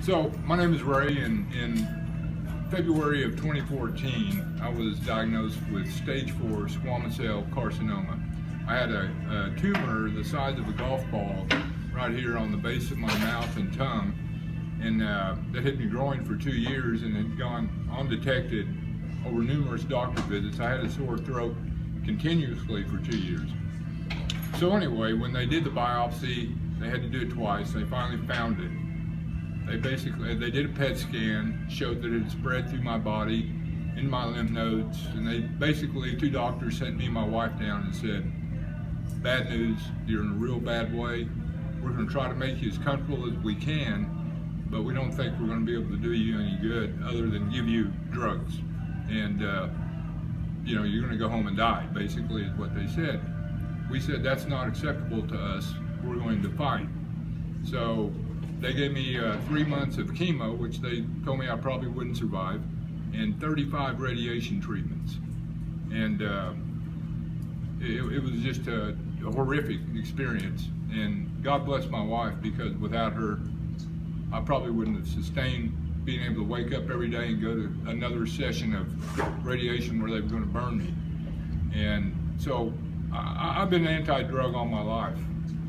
So my name is Ray, and in February of 2014, I was diagnosed with stage 4 squamous cell carcinoma. I had a tumor the size of a golf ball right here on the base of my mouth and tongue, and that had been growing for 2 years and had gone undetected over numerous doctor visits. I had a sore throat continuously for 2 years. So anyway, when they did the biopsy, they had to do it twice. They finally found it. They did a PET scan, showed that it had spread through my body, in my lymph nodes, and two doctors sent me and my wife down and said, bad news, you're in a real bad way. We're going to try to make you as comfortable as we can, but we don't think we're going to be able to do you any good other than give you drugs. And you're going to go home and die, basically, is what they said. We said, that's not acceptable to us. We're going to fight. So they gave me 3 months of chemo, which they told me I probably wouldn't survive, and 35 radiation treatments. And it was just a horrific experience. And God bless my wife, because without her, I probably wouldn't have sustained being able to wake up every day and go to another session of radiation where they were going to burn me. And so I've been anti-drug all my life,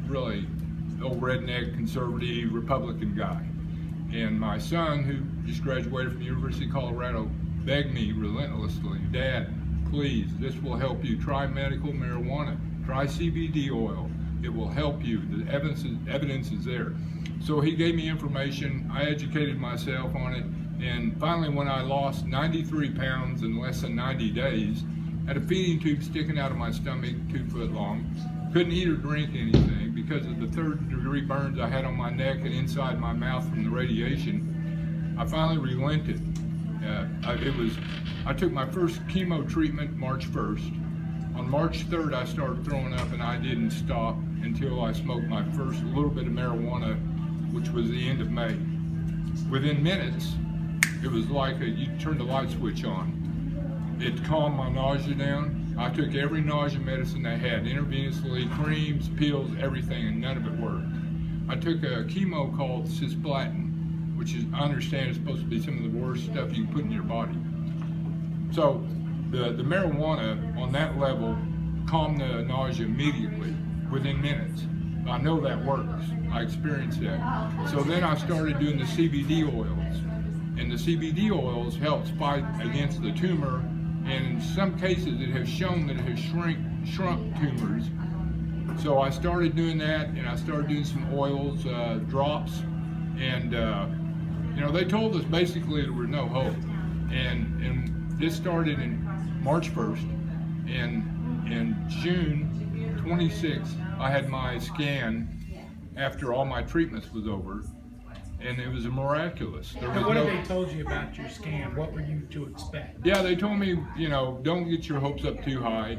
really. Old redneck, conservative, Republican guy. And my son, who just graduated from the University of Colorado, begged me relentlessly, Dad, please, this will help you. Try medical marijuana, try CBD oil. It will help you. The evidence is there. So he gave me information, I educated myself on it, and finally when I lost 93 pounds in less than 90 days, had a feeding tube sticking out of my stomach 2 foot long, couldn't eat or drink anything because of the 3rd-degree burns I had on my neck and inside my mouth from the radiation. I finally relented. I took my first chemo treatment March 1st. On March 3rd, I started throwing up, and I didn't stop until I smoked my first little bit of marijuana, which was the end of May. Within minutes, it was like you turned the light switch on. It calmed my nausea down. I took every nausea medicine they had, intravenously, creams, pills, everything, and none of it worked. I took a chemo called cisplatin, which I understand is supposed to be some of the worst stuff you can put in your body. So the marijuana on that level calmed the nausea immediately, within minutes. I know that works. I experienced that. So then I started doing the CBD oils, and the CBD oils helps fight against the tumor. And in some cases, it has shown that it has shrunk tumors. So I started doing that, and I started doing some oils, drops, and they told us basically there was no hope. And this started in March 1st, and in June 26th, I had my scan after all my treatments was over. And it was miraculous. What have they told you about your scan? What were you to expect? Yeah, they told me, don't get your hopes up too high.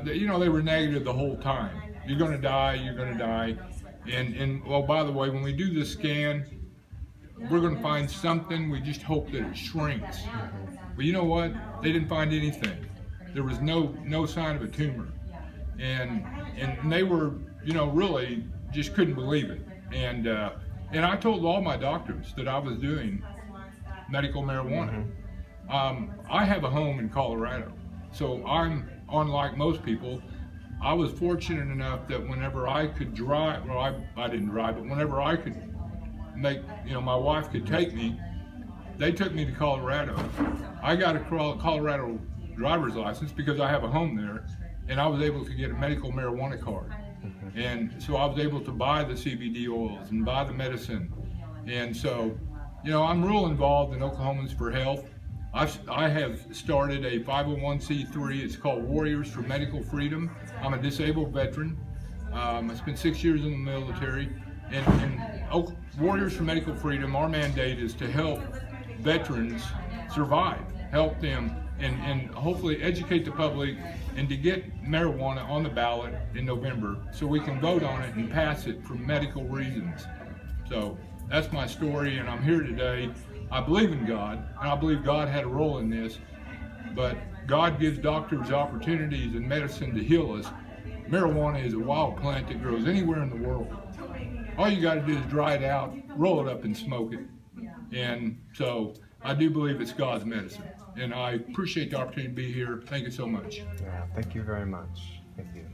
They were negative the whole time. You're going to die, you're going to die. And well, by the way, when we do the scan, we're going to find something. We just hope that it shrinks. But you know what? They didn't find anything. There was no sign of a tumor. And they were, really just couldn't believe it. And I told all my doctors that I was doing medical marijuana. I have a home in Colorado, so I'm, unlike most people, I was fortunate enough that whenever I could drive, well, I didn't drive, but whenever I could make, my wife could take me, they took me to Colorado. I got a Colorado driver's license because I have a home there, and I was able to get a medical marijuana card. And so I was able to buy the CBD oils and buy the medicine. And so, I'm real involved in Oklahomans for Health. I have started a 501c3. It's called Warriors for Medical Freedom. I'm a disabled veteran. I spent 6 years in the military. And Warriors for Medical Freedom, our mandate is to help veterans survive, help them, and hopefully educate the public, and to get marijuana on the ballot in November so we can vote on it and pass it for medical reasons. So that's my story, and I'm here today. I believe in God, and I believe God had a role in this, but God gives doctors opportunities and medicine to heal us. Marijuana is a wild plant that grows anywhere in the world. All you got to do is dry it out, roll it up, and smoke it. And so I do believe it's God's medicine. And I appreciate the opportunity to be here. Thank you so much. Yeah, thank you very much. Thank you.